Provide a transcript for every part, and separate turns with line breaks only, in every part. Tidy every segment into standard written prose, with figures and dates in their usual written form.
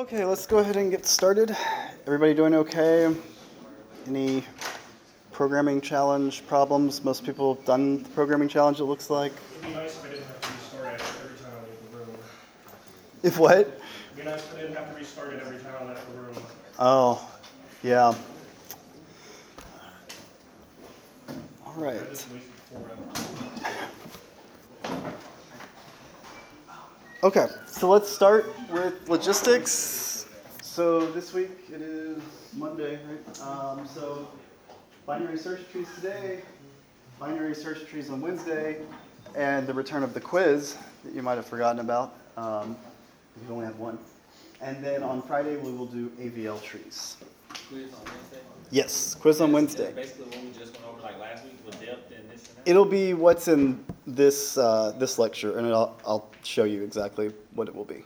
Okay, let's go ahead and get started. Everybody doing okay? Any programming challenge problems? Most people have done the programming challenge, it looks like.
It'd be nice if I didn't have to restart it every time I leave the room.
If what?
It'd be nice if I didn't have to restart it every time I left the room.
Oh, yeah. All
I
right.
just wasted 4 hours.
Okay, so let's start with logistics. So this week it is Monday, right? So binary search trees today, binary search trees on Wednesday, and the return of the quiz that you might have forgotten about. You only have one. And then on Friday we will do AVL trees.
Quiz on Wednesday?
Yes, quiz on Wednesday.
That's basically what we just went over like last week with depth and this and that?
It'll be what's in this this lecture, and I'll show you exactly what it will be.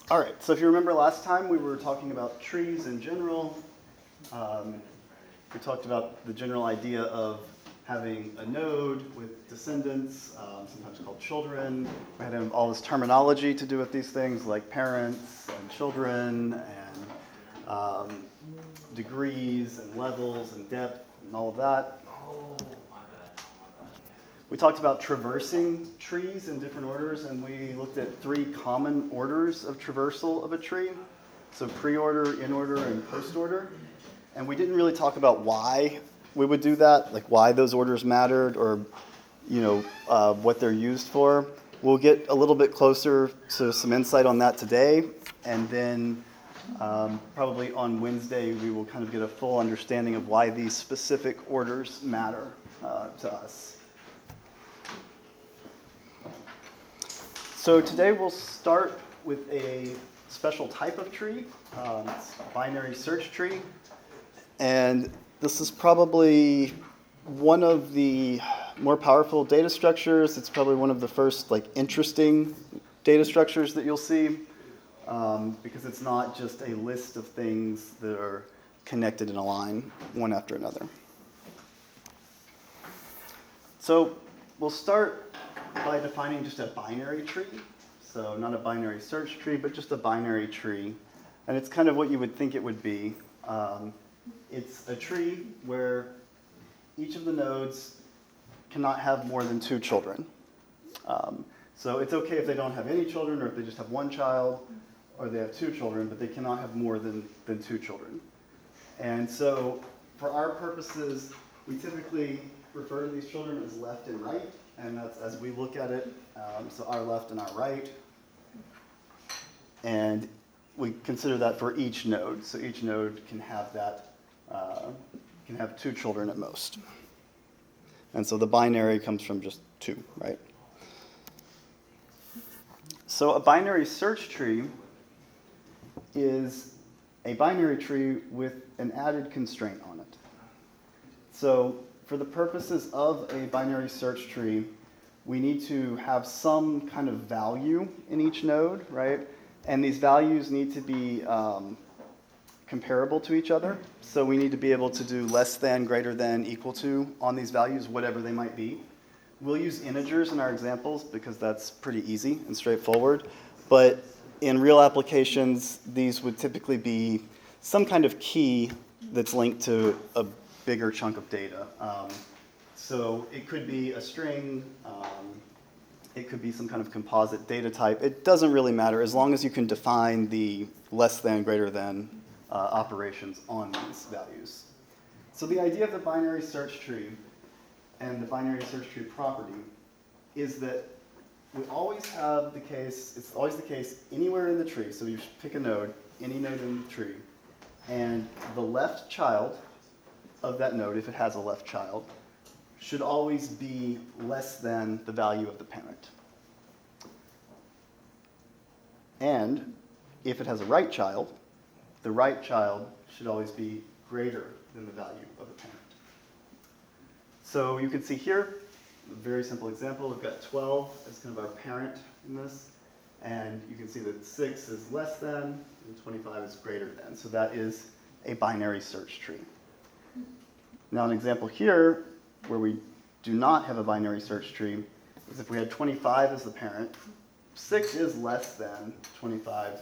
All right, so if you remember last time, we were talking about trees in general. We talked about the general idea of having a node with descendants, sometimes called children. We had all this terminology to do with these things like parents and children and degrees and levels and depth and all of that. We talked about traversing trees in different orders, and we looked at 3 common orders of traversal of a tree. So pre-order, in-order, and post-order. And we didn't really talk about why we would do that, like why those orders mattered or what they're used for. We'll get a little bit closer to some insight on that today, and then probably on Wednesday we will kind of get a full understanding of why these specific orders matter to us. So today we'll start with a special type of tree. It's a binary search tree. And this is probably one of the more powerful data structures. It's probably one of the first interesting data structures that you'll see because it's not just a list of things that are connected in a line, one after another. So we'll start by defining just a binary tree. So not a binary search tree, but just a binary tree. And it's kind of what you would think it would be. It's a tree where each of the nodes cannot have more than 2 children. So it's okay if they don't have any children, or if they just have 1 child, or they have 2 children, but they cannot have more than 2 children. And so for our purposes, we typically refer to these children as left and right, and that's as we look at it, so our left and our right. And we consider that for each node. So each node can have that, can have 2 children at most. And so the binary comes from just 2, right? So a binary search tree is a binary tree with an added constraint on it. So for the purposes of a binary search tree, we need to have some kind of value in each node, right? And these values need to be comparable to each other. So we need to be able to do less than, greater than, equal to on these values, whatever they might be. We'll use integers in our examples because that's pretty easy and straightforward. But in real applications, these would typically be some kind of key that's linked to a bigger chunk of data. So it could be a string, it could be some kind of composite data type. It doesn't really matter as long as you can define the less than, greater than operations on these values. So the idea of the binary search tree and the binary search tree property is that we always have the case, it's always the case anywhere in the tree. So you pick a node, any node in the tree, and the left child of that node, if it has a left child, should always be less than the value of the parent. And if it has a right child, the right child should always be greater than the value of the parent. So you can see here, a very simple example. We've got 12 as kind of our parent in this. And you can see that 6 is less than and 25 is greater than. So that is a binary search tree. Now an example here where we do not have a binary search tree is if we had 25 as the parent 6 is less than 25,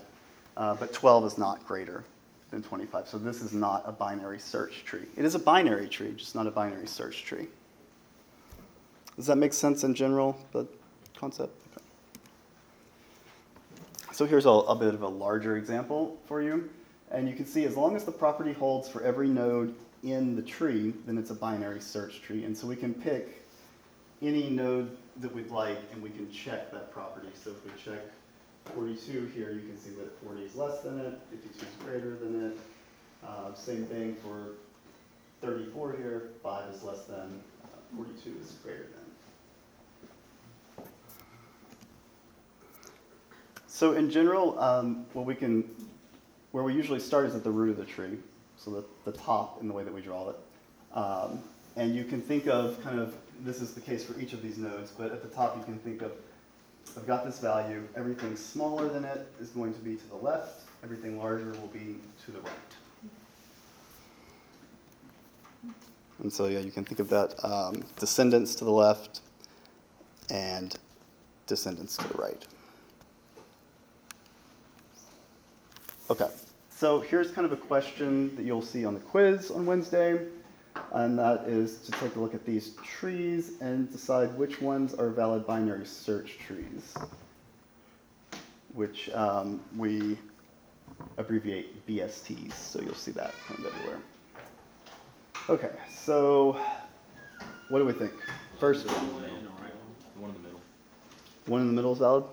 but 12 is not greater than 25. So this is not a binary search tree. It is a binary tree, just not a binary search tree. Does that make sense in general, the concept? Okay. So here's a bit of a larger example for you. And you can see as long as the property holds for every node in the tree, then it's a binary search tree. And so we can pick any node that we'd like, and we can check that property. So if we check 42 here, you can see that 40 is less than it, 52 is greater than it. Same thing for 34 here, 5 is less than, 42 is greater than. So in general, where we usually start is at the root of the tree, so the top in the way that we draw it. And you can think of this is the case for each of these nodes, but at the top you can think of, I've got this value, everything smaller than it is going to be to the left, everything larger will be to the right. And so yeah, you can think of that descendants to the left and descendants to the right. Okay, so here's kind of a question that you'll see on the quiz on Wednesday, and that is to take a look at these trees and decide which ones are valid binary search trees, which we abbreviate BSTs, so you'll see that kind of everywhere. Okay, so what do we think? First,
The one in the middle.
one in the middle is valid?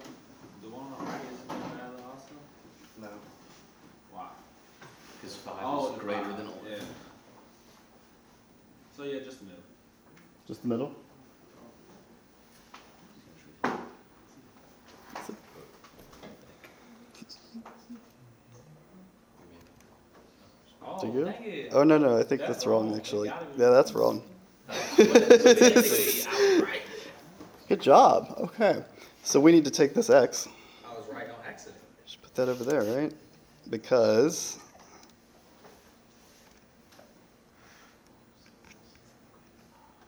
The one on the right is valid also?
No.
Why?
Because 5
Oh,
is greater
five,
than 11.
yeah. So yeah, just the middle.
Just the middle?
Oh,
Too good?
dang it.
Oh, no, I think
That's
that's wrong,
wrong.
actually.
It gotta be
Yeah, that's wrong.
I was right.
Good job. Okay. So we need to take this x.
I was right on accident.
Just put that over there, right? Because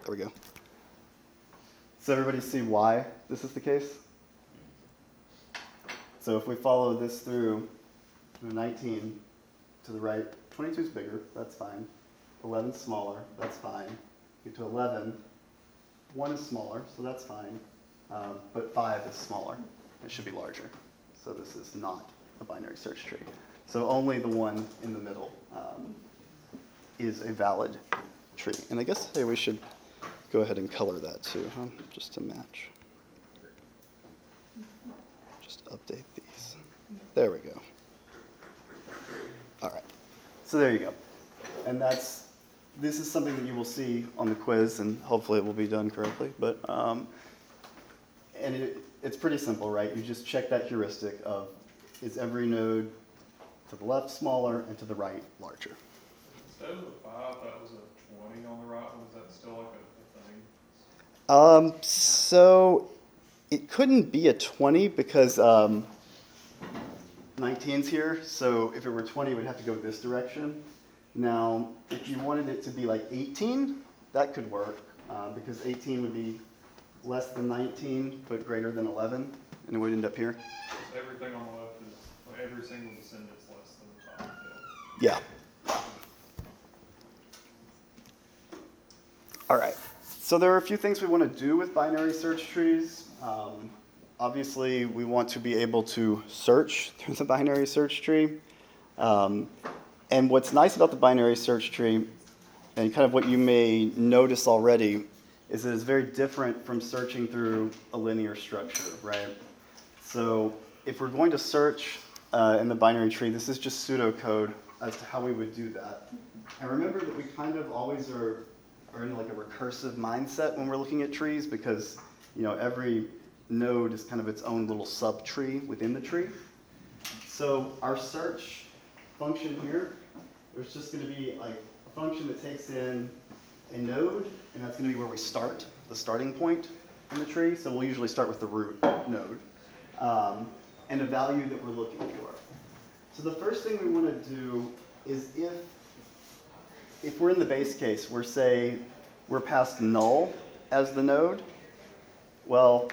there we go. Does everybody see why this is the case? So if we follow this through to 19 to the right, 22 is bigger, that's fine. 11 is smaller, that's fine. Get to 11, 1 is smaller, so that's fine. But 5 is smaller. It should be larger. So this is not a binary search tree. So only the one in the middle is a valid tree. And I guess, hey, we should go ahead and color that too, huh? Just to match. Just update these. There we go. All right. So there you go. And this is something that you will see on the quiz, and hopefully it will be done correctly. But it's pretty simple, right? You just check that heuristic of, is every node to the left smaller and to the right larger?
Instead of a 5, that was a 20 on the right. Was that still like a thing?
So it couldn't be a 20 because 19's here. So if it were 20, it would have to go this direction. Now, if you wanted it to be like 18, that could work because 18 would be less than 19 but greater than 11, and it would end up here.
So everything on the left is, like, every single descendant's less than 5.
Yeah. All right. So there are a few things we want to do with binary search trees. Obviously, we want to be able to search through the binary search tree. And what's nice about the binary search tree, and kind of what you may notice already, is that it's very different from searching through a linear structure, right? So if we're going to search in the binary tree, this is just pseudocode as to how we would do that. And remember that we kind of always are in like a recursive mindset when we're looking at trees because, every node is kind of its own little subtree within the tree. So our search function here, there's just going to be like a function that takes in a node, and that's going to be where we start, the starting point in the tree. So we'll usually start with the root node, and a value that we're looking for. So the first thing we want to do is if we're in the base case, we're past null as the node, well,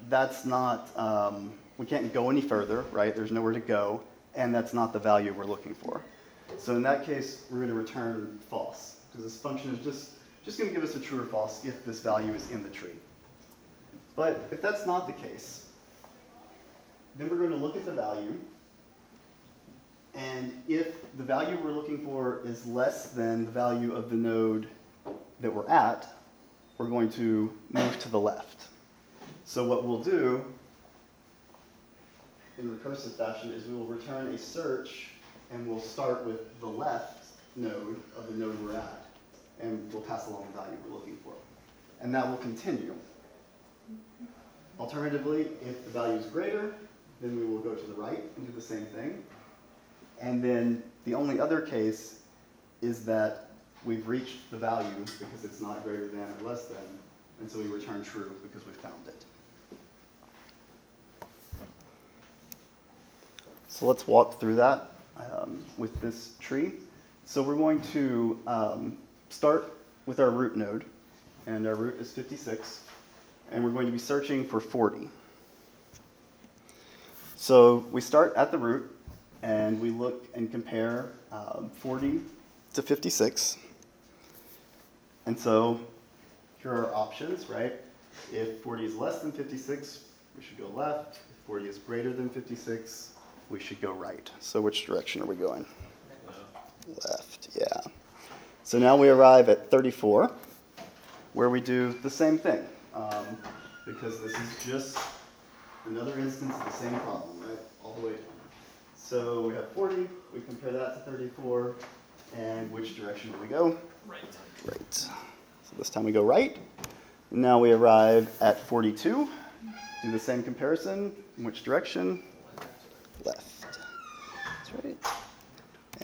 that's not, we can't go any further, right? There's nowhere to go, and that's not the value we're looking for. So in that case, we're going to return false, because this function is just going to give us a true or false if this value is in the tree. But if that's not the case, then we're going to look at the value, and if the value we're looking for is less than the value of the node that we're at, we're going to move to the left. So what we'll do in recursive fashion is we will return a search, and we'll start with the left node of the node we're at, and we'll pass along the value we're looking for. And that will continue. Alternatively, if the value is greater, then we will go to the right and do the same thing. And then the only other case is that we've reached the value because it's not greater than or less than, and so we return true because we found it. So let's walk through that with this tree. So we're going to start with our root node, and our root is 56, and we're going to be searching for 40. So we start at the root, and we look and compare 40 to 56. And so here are our options, right? If 40 is less than 56, we should go left. If 40 is greater than 56, we should go right. So which direction are we going? Left, yeah. So now we arrive at 34, where we do the same thing, because this is just another instance of the same problem, right? All the way down. So we have 40, we compare that to 34, and which direction do we go?
Right.
Right. So this time we go right. Now we arrive at 42. Do the same comparison. In which direction? Left. That's right.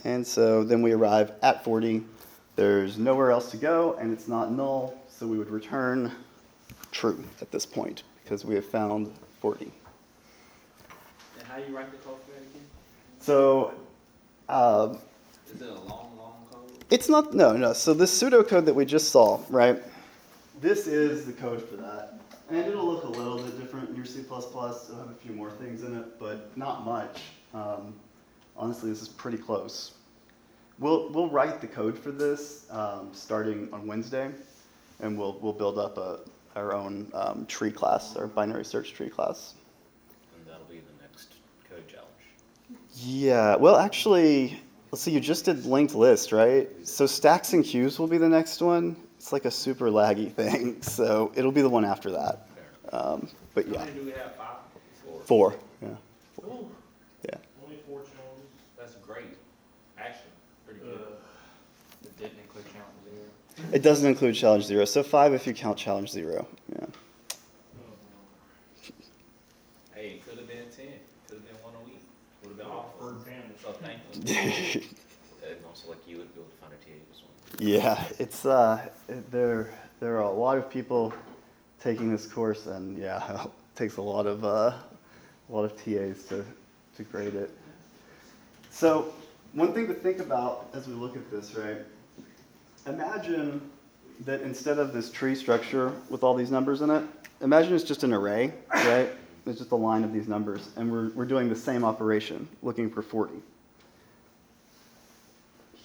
And so then we arrive at 40. There's nowhere else to go, and it's not null, so we would return true at this point, because we have found 40.
And how do you write the code for that again?
So,
Is it a long code?
it's not, no. So this pseudocode that we just saw, right? This is the code for that. And it'll look a little bit different in your C++. It'll have a few more things in it, but not much. Honestly, this is pretty close. We'll write the code for this starting on Wednesday, and we'll build up our own tree class, our binary search tree class.
And that'll be the next code challenge.
Yeah, well, actually, let's see, you just did linked list, right? So stacks and queues will be the next one. It's like a super laggy thing, so it'll be the one after that. But yeah.
How many do we have? 5?
4, yeah.
Ooh,
Yeah.
Only 4 challenges.
that's great. Actually, pretty good. It didn't include challenge 0.
It doesn't include challenge 0, so 5 if you count challenge 0. Yeah.
Hey, it could have been 10. Could have been 1 a week. Would have been awful. So thank you. Also, like you would be able to find a TA this one.
Yeah, it's there are a lot of people taking this course, and yeah, it takes a lot of TAs to grade it. So one thing to think about as we look at this, right? Imagine that instead of this tree structure with all these numbers in it, imagine it's just an array, right? It's just a line of these numbers, and we're doing the same operation, looking for 40.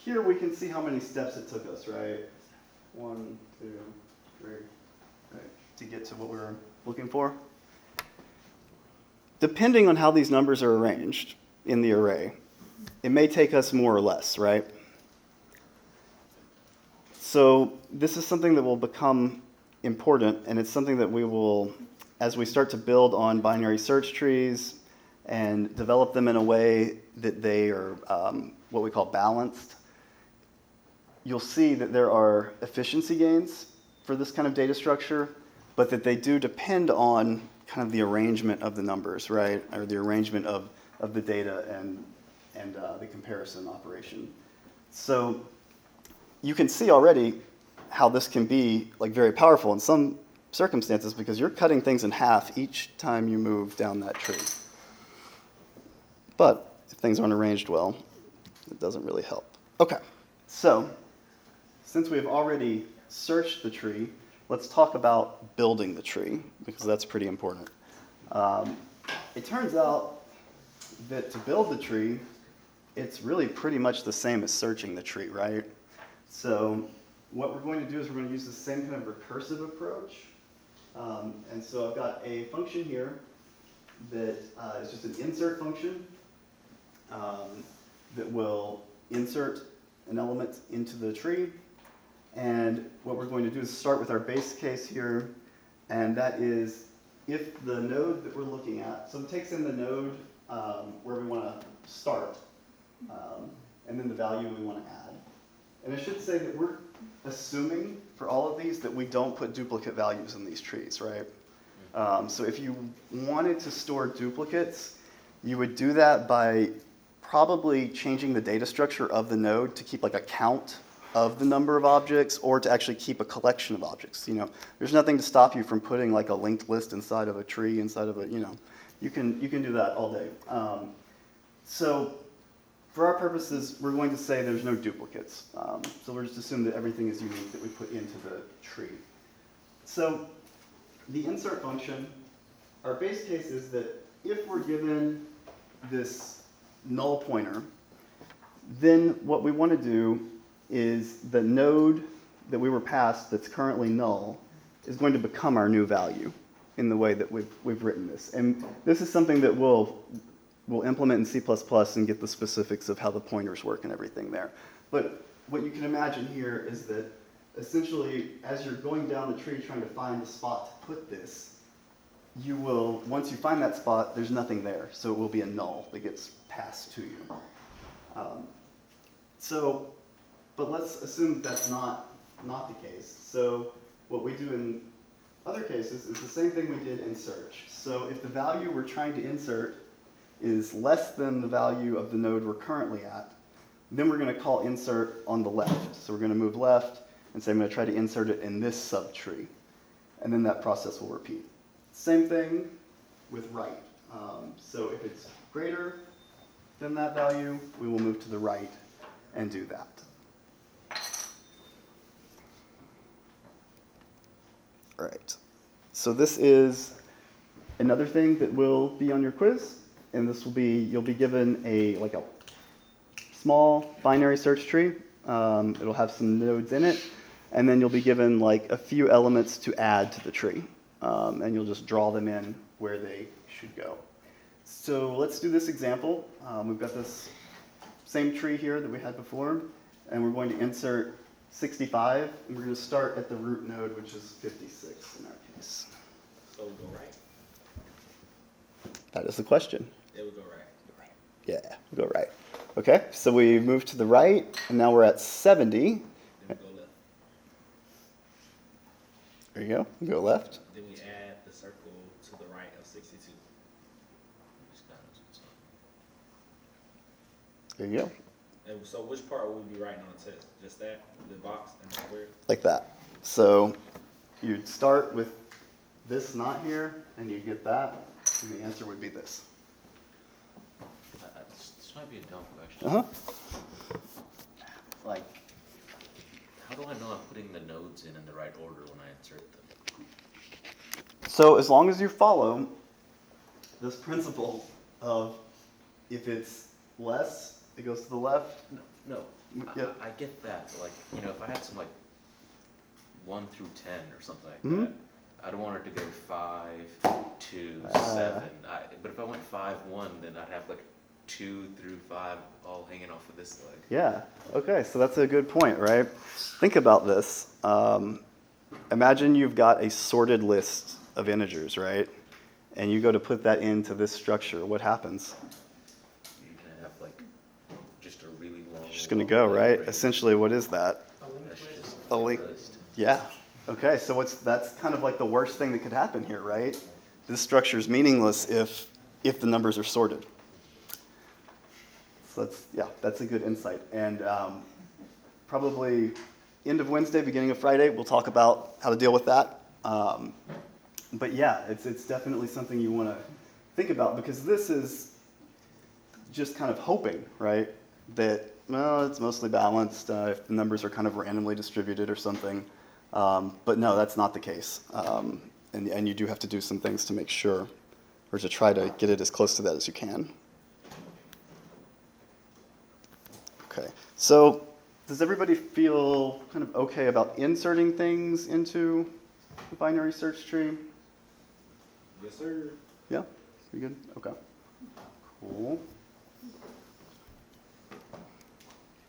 Here we can see how many steps it took us, right? 1, 2, 3, right, to get to what we were looking for. Depending on how these numbers are arranged in the array, it may take us more or less, right? So this is something that will become important, and it's something that we will, as we start to build on binary search trees and develop them in a way that they are what we call balanced, you'll see that there are efficiency gains for this kind of data structure, but that they do depend on kind of the arrangement of the numbers, right? Or the arrangement of the data and the comparison operation. So you can see already how this can be like very powerful in some circumstances, because you're cutting things in half each time you move down that tree. But if things aren't arranged well, it doesn't really help. Okay, so since we've already searched the tree, let's talk about building the tree, because that's pretty important. It turns out that to build the tree, it's really pretty much the same as searching the tree, right? So what we're going to do is we're going to use the same kind of recursive approach. And so I've got a function here that is just an insert function that will insert an element into the tree. And what we're going to do is start with our base case here, and that is if the node that we're looking at, so it takes in the node where we want to start, and then the value we want to add. And I should say that we're assuming for all of these that we don't put duplicate values in these trees, right? So if you wanted to store duplicates, you would do that by probably changing the data structure of the node to keep like a count of the number of objects, or to actually keep a collection of objects. You know, there's nothing to stop you from putting like a linked list inside of a tree, inside of a, you know, you can do that all day. So for our purposes, we're going to say there's no duplicates. So we're just assume that everything is unique that we put into the tree. So the insert function, our base case is that if we're given this null pointer, then what we want to do is the node that we were passed that's currently null is going to become our new value in the way that we've written this. And this is something that we'll implement in C++ and get the specifics of how the pointers work and everything there. But what you can imagine here is that essentially as you're going down the tree trying to find a spot to put this, you will, once you find that spot, there's nothing there. So it will be a null that gets passed to you. But let's assume that's not the case. So what we do in other cases is the same thing we did in search. So if the value we're trying to insert is less than the value of the node we're currently at, then we're going to call insert on the left. So we're going to move left and say I'm going to try to insert it in this subtree. And then that process will repeat. Same thing with right. So if it's greater than that value, we will move to the right and do that. All right. So this is another thing that will be on your quiz, and this will be, you'll be given a small binary search tree. It'll have some nodes in it, and then you'll be given like a few elements to add to the tree, and you'll just draw them in where they should go. So let's do this example. We've got this same tree here that we had before, and we're going to insert 65, and we're going to start at the root node, which is 56 in our case.
So we'll go right.
That is the question.
It would go right.
Yeah, we'll go right. Okay, so we move to the right, and now we're at 70.
Then we go left.
There you go. We go left.
Then we add the circle to the right of 62.
There you go.
And so which part would we be writing on the test? Just that, the box and the square?
Like that. So you'd start with this not here, and you get that, and the answer would be this.
This might be a dumb question.
Uh-huh. Like,
How do I know I'm putting the nodes in the right order when I insert them?
so as long as you follow this principle of if it's less, it goes to the left.
No,
Yep.
I get that. But like, you know, if I had some like 1 through 10 or something like
Mhm.
that, I'd want it to go 5, 2, 7. But if I went 5, 1, then I'd have like 2 through 5 all hanging off of this leg.
Yeah, okay, so that's a good point, right? Think about this. Imagine you've got a sorted list of integers, right? And you go to put that into this structure. What happens?
You're gonna have like just a really long.
It's just going to go, right? Essentially, what is that?
That's just
A link.
list.
Yeah. Okay, so that's kind of like the worst thing that could happen here, right? This structure is meaningless if the numbers are sorted. So that's a good insight. And probably end of Wednesday, beginning of Friday, we'll talk about how to deal with that. But yeah, it's definitely something you want to think about, because this is just kind of hoping, right? That, well, it's mostly balanced if the numbers are kind of randomly distributed or something. But no, that's not the case. And you do have to do some things to make sure or to try to get it as close to that as you can. Okay, so does everybody feel kind of okay about inserting things into the binary search tree?
Yes, sir.
Yeah? You good? Okay. Cool.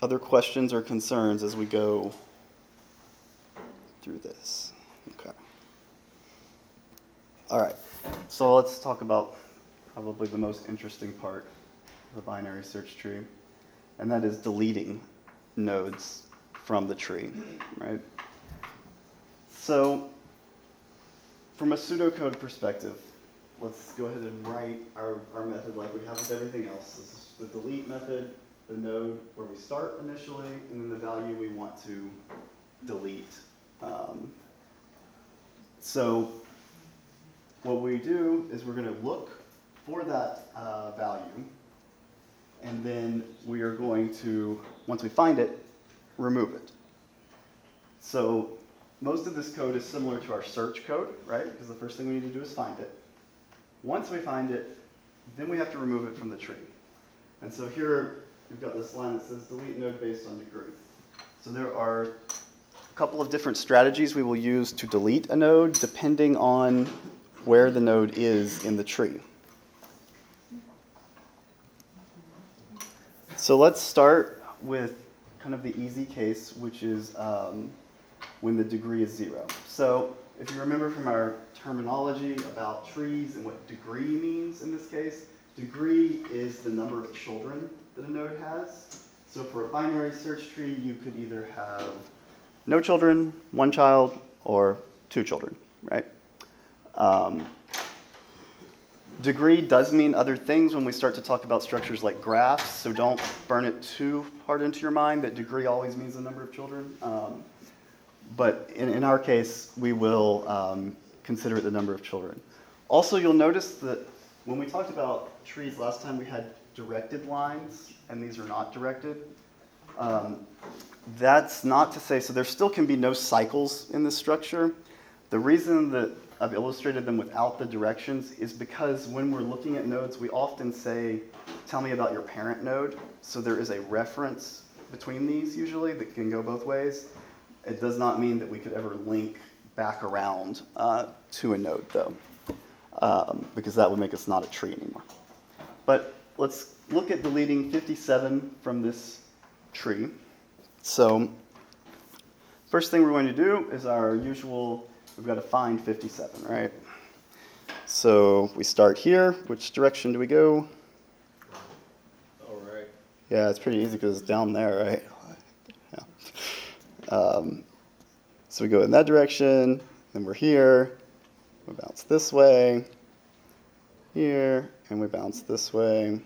Other questions or concerns as we go through this? Okay. All right. So let's talk about probably the most interesting part of the binary search tree, and that is deleting nodes from the tree, right? So from a pseudocode perspective, let's go ahead and write our method like we have with everything else. This is the delete method, the node where we start initially, and then the value we want to delete. So what we do is we're going to look for that value, and then we are going to, once we find it, remove it. So most of this code is similar to our search code, right? Because the first thing we need to do is find it. Once we find it, then we have to remove it from the tree. And so here we've got this line that says delete node based on degree. So there are a couple of different strategies we will use to delete a node depending on where the node is in the tree. So let's start with kind of the easy case, which is when the degree is 0. So if you remember from our terminology about trees and what degree means in this case, degree is the number of children that a node has. So for a binary search tree, you could either have no children, 1 child, or 2 children, right? Degree does mean other things when we start to talk about structures like graphs, so don't burn it too hard into your mind that degree always means the number of children. But in our case, we will consider it the number of children. Also, you'll notice that when we talked about trees last time, we had directed lines, and these are not directed. That's not to say, so there still can be no cycles in this structure. The reason that I've illustrated them without the directions is because when we're looking at nodes, we often say, tell me about your parent node. So there is a reference between these usually that can go both ways. It does not mean that we could ever link back around to a node, though, because that would make us not a tree anymore. But let's look at deleting 57 from this tree. So first thing we're going to do is our usual, we've got to find 57, right? So we start here. Which direction do we go?
All right.
Yeah, it's pretty easy because it's down there, right? Yeah. So we go in that direction, then we're here, we bounce this way, here, and we bounce this way.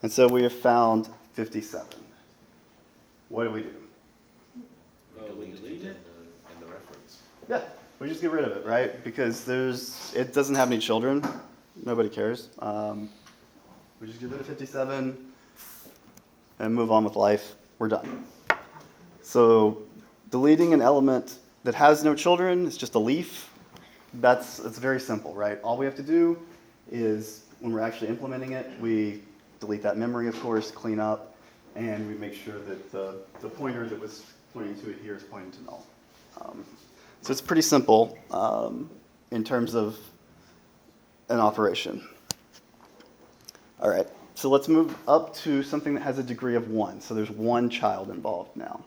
And so we have found 57. What do we do?
We delete it in the reference.
Yeah, we just get rid of it, right? Because it doesn't have any children. Nobody cares. We just get rid of 57 and move on with life. We're done. So deleting an element that has no children is just a leaf. It's very simple, right? All we have to do is, when we're actually implementing it, we delete that memory, of course, clean up, and we make sure that the pointer that was pointing to it here is pointing to null. So it's pretty simple in terms of an operation. All right, so let's move up to something that has a degree of 1. So there's 1 child involved now.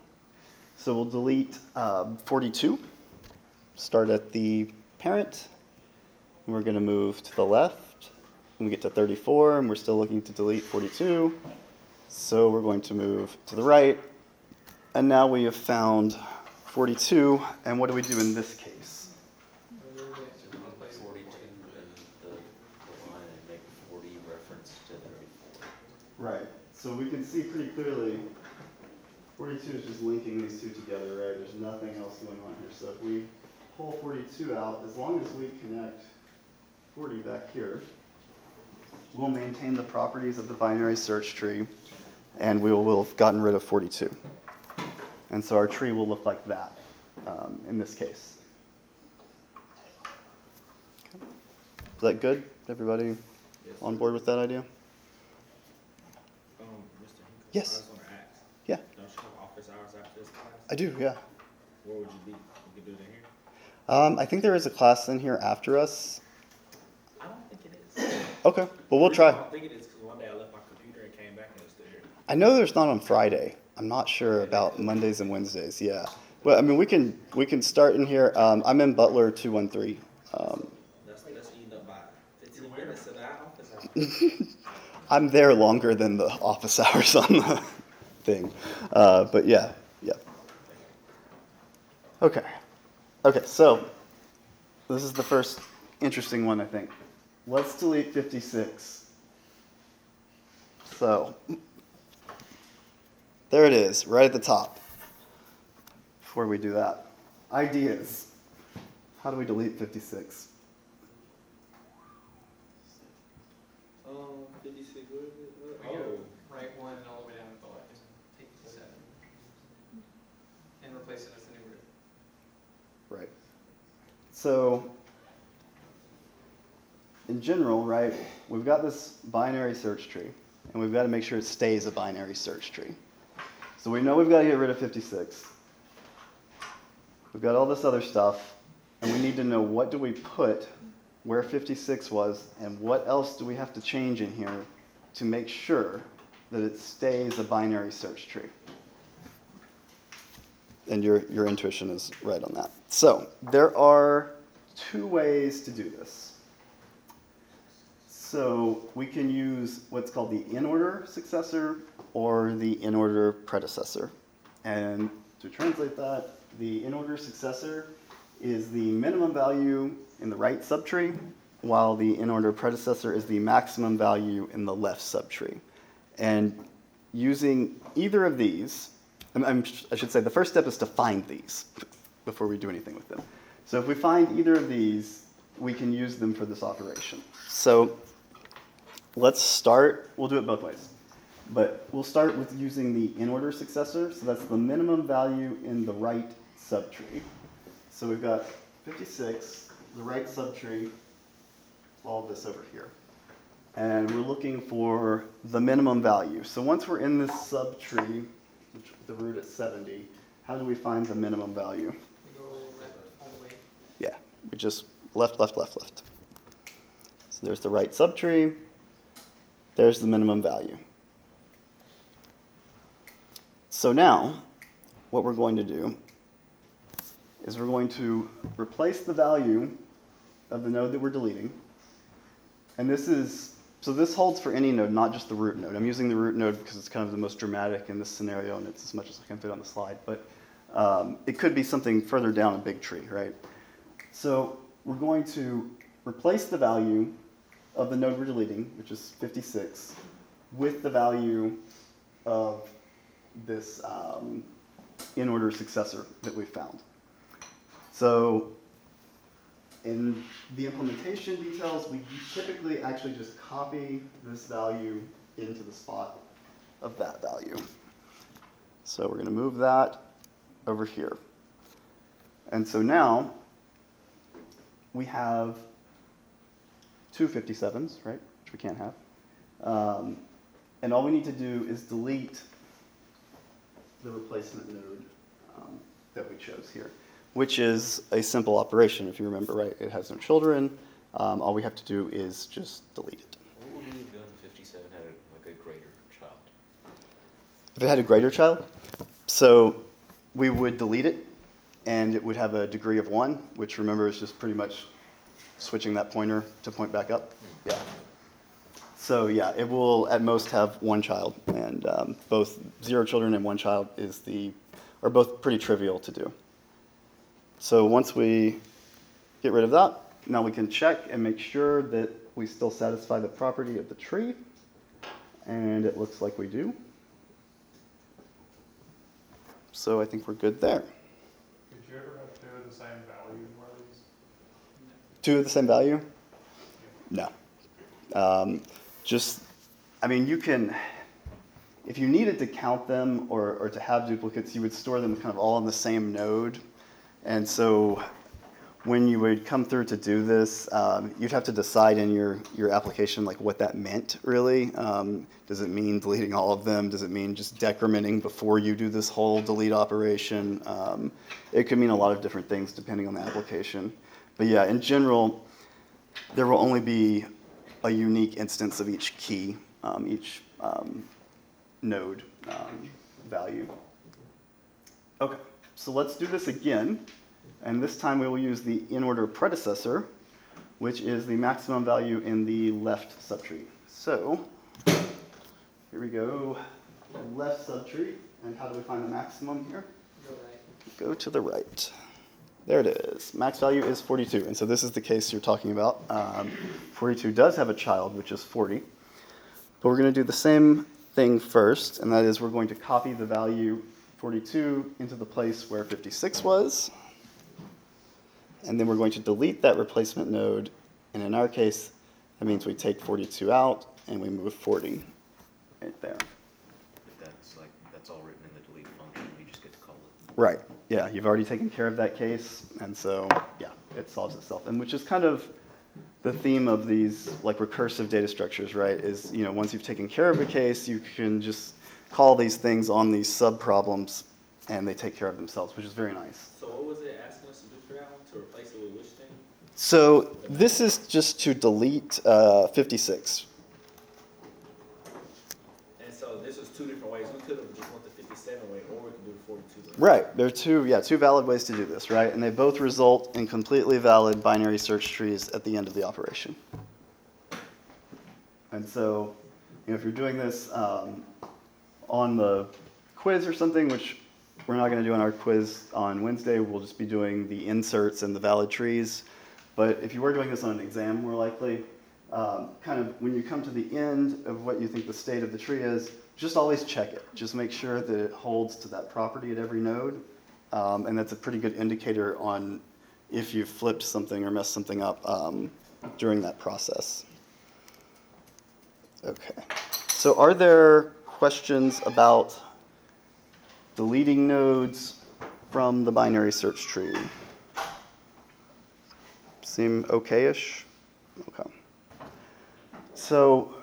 So we'll delete 42, start at the parent, and we're going to move to the left, and we get to 34, and we're still looking to delete 42. So we're going to move to the right, and now we have found 42, and what do we do in this case?
42 and the line and make 40 reference to 34.
Right, so we can see pretty clearly 42 is just linking these two together, right? There's nothing else going on here. So if we pull 42 out, as long as we connect 40 back here, we'll maintain the properties of the binary search tree, and we will have gotten rid of 42. And so our tree will look like that in this case. Is that good Everybody
Yes,
on
sir.
board with that idea?
Mr. Hinkle,
Yes.
I just want to ask.
Yeah.
Don't you have office hours after this class?
I do, yeah.
Where would you be? You could do it in here?
I think there is a class in here after us.
I don't think it is.
Okay, well, we'll
I
try.
don't think it is because one day I left my computer and came back and it's still here.
I know there's not on Friday. I'm not sure about Mondays and Wednesdays, yeah. Well, I mean, we can start in here. I'm in Butler 213.
That's eating up by 15 minutes of that office hours.
I'm there longer than the office hours on the thing. But yeah. Okay. Okay, so this is the first interesting one, I think. Let's delete 56. So there it is, right at the top. Before we do that, ideas. How do we delete 56?
56, what is it?
We go right one and all the way down to the left, take the 7, and replace it as the new root.
Right. So, in general, right, we've got this binary search tree, and we've got to make sure it stays a binary search tree. So we know we've got to get rid of 56. We've got all this other stuff, and we need to know what do we put where 56 was, and what else do we have to change in here to make sure that it stays a binary search tree. And your intuition is right on that. So there are two ways to do this. So we can use what's called the in-order successor or the in-order predecessor. And to translate that, the in-order successor is the minimum value in the right subtree, while the in-order predecessor is the maximum value in the left subtree. And using either of these, I should say the first step is to find these before we do anything with them. So if we find either of these, we can use them for this operation. So let's start, we'll do it both ways. But we'll start with using the in-order successor. So that's the minimum value in the right subtree. So we've got 56, the right subtree, all of this over here. And we're looking for the minimum value. So once we're in this subtree, which the root at 70, how do we find the minimum value?
We go left all the way.
Yeah, we just left. So there's the right subtree. There's the minimum value. So now, what we're going to do is we're going to replace the value of the node that we're deleting. And this holds for any node, not just the root node. I'm using the root node because it's kind of the most dramatic in this scenario, and it's as much as I can fit on the slide. But it could be something further down a big tree, right? So we're going to replace the value of the node we're deleting, which is 56, with the value of this in-order successor that we found. So in the implementation details, we typically actually just copy this value into the spot of that value. So we're going to move that over here. And so now we have two 57s, right, which we can't have. And all we need to do is delete the replacement node that we chose here, which is a simple operation, if you remember, right? It has no children. All we have to do is just delete it.
What would we have done if 57 had like a greater child?
If it had a greater child, so we would delete it, and it would have a degree of 1, which remember is just pretty much switching that pointer to point back up. Yeah. So yeah, it will at most have one child, and both 0 children and 1 child are both pretty trivial to do. So once we get rid of that, now we can check and make sure that we still satisfy the property of the tree, and it looks like we do. So I think we're good there.
Did you ever have two of the same value in one of these?
2 of the same value? No. You can, if you needed to count them or to have duplicates, you would store them kind of all on the same node. And so when you would come through to do this, you'd have to decide in your application like what that meant really. Does it mean deleting all of them? Does it mean just decrementing before you do this whole delete operation? It could mean a lot of different things depending on the application. But yeah, in general, there will only be a unique instance of each key, each node value. Okay, so let's do this again. And this time we will use the in-order predecessor, which is the maximum value in the left subtree. So here we go, left subtree. And how do we find the maximum here?
Go right.
Go to the right. There it is. Max value is 42. And so this is the case you're talking about. 42 does have a child, which is 40. But we're going to do the same thing first, and that is we're going to copy the value 42 into the place where 56 was. And then we're going to delete that replacement node. And in our case, that means we take 42 out and we move 40 right there.
But that's all written in the delete function, you just get to call it.
Right. Yeah, you've already taken care of that case, and so yeah, it solves itself. And which is kind of the theme of these like recursive data structures, right? Is once you've taken care of a case, you can just call these things on these subproblems, and they take care of themselves, which is very nice.
So what was it asking us to do for that one? To replace it with which thing?
So this is just to delete 56.
And so this was two different ways. We could have just went the 57 way, or we could do the 42 way.
Right. There are two valid ways to do this, right? And they both result in completely valid binary search trees at the end of the operation. And so, if you're doing this on the quiz or something, which we're not going to do on our quiz on Wednesday, we'll just be doing the inserts and the valid trees. But if you were doing this on an exam, more likely, kind of when you come to the end of what you think the state of the tree is, just always check it. Just make sure that it holds to that property at every node. And that's a pretty good indicator on if you've flipped something or messed something up during that process. Okay. So are there questions about deleting nodes from the binary search tree? Seem okay-ish? Okay. So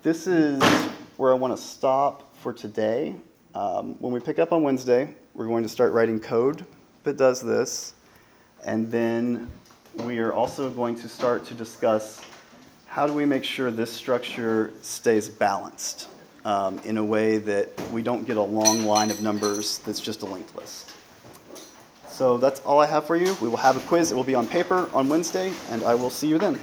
this is where I want to stop for today. When we pick up on Wednesday, we're going to start writing code that does this. And then we are also going to start to discuss how do we make sure this structure stays balanced in a way that we don't get a long line of numbers that's just a linked list. So that's all I have for you. We will have a quiz. It will be on paper on Wednesday, and I will see you then.